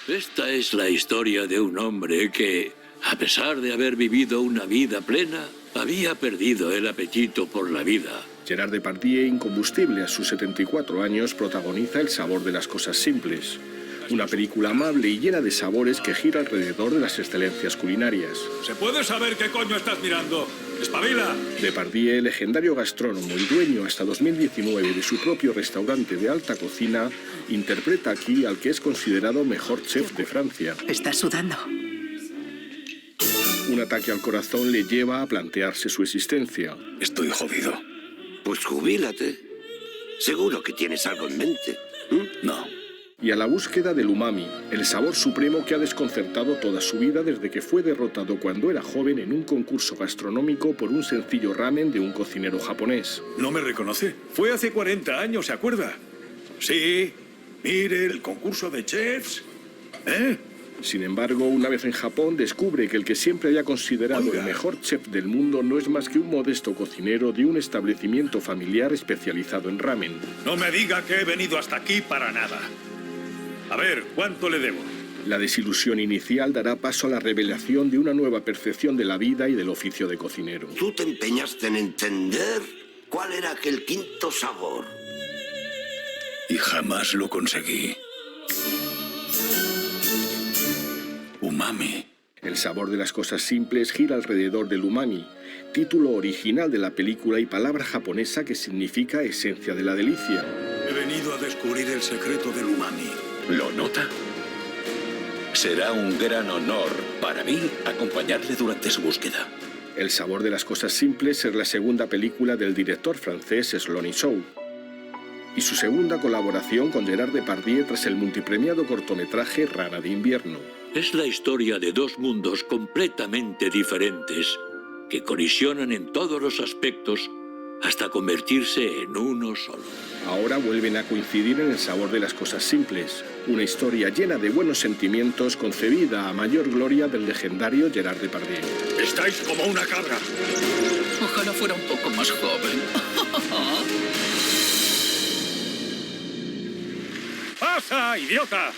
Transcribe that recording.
Esta es la historia de un hombre que, a pesar de haber vivido una vida plena, había perdido el apetito por la vida. Gerard Depardieu, incombustible a sus 74 años, protagoniza El sabor de las cosas simples. Una película amable y llena de sabores que gira alrededor de las excelencias culinarias. ¿Se puede saber qué coño estás mirando? ¡Espabila! Depardieu, legendario gastrónomo y dueño hasta 2019 de su propio restaurante de alta cocina, interpreta aquí al que es considerado mejor chef de Francia. Estás sudando. Un ataque al corazón le lleva a plantearse su existencia. Estoy jodido. Pues jubílate. Seguro que tienes algo en mente. No. Y a la búsqueda del umami, el sabor supremo que ha desconcertado toda su vida desde que fue derrotado cuando era joven en un concurso gastronómico por un sencillo ramen de un cocinero japonés. ¿No me reconoce? Fue hace 40 años, ¿se acuerda? Sí. Mire, el concurso de chefs. Sin embargo, una vez en Japón, descubre que el que siempre haya considerado el mejor chef del mundo no es más que un modesto cocinero de un establecimiento familiar especializado en ramen. No me diga que he venido hasta aquí para nada. A ver, ¿cuánto le debo? La desilusión inicial dará paso a la revelación de una nueva percepción de la vida y del oficio de cocinero. Tú te empeñaste en entender cuál era aquel quinto sabor. Y jamás lo conseguí. Umami. El sabor de las cosas simples gira alrededor del umami, título original de la película y palabra japonesa que significa esencia de la delicia. He venido a descubrir el secreto del umami. ¿Lo nota? Será un gran honor para mí acompañarle durante su búsqueda. El sabor de las cosas simples es la segunda película del director francés Sloan Shaw y su segunda colaboración con Gerard Depardieu tras el multipremiado cortometraje Rana de invierno. Es la historia de dos mundos completamente diferentes que colisionan en todos los aspectos hasta convertirse en uno solo. Ahora vuelven a coincidir en el sabor de las cosas simples, una historia llena de buenos sentimientos concebida a mayor gloria del legendario Gerard Depardieu. Estáis como una cabra. Ojalá fuera un poco más joven. ¡Pasa, idiota!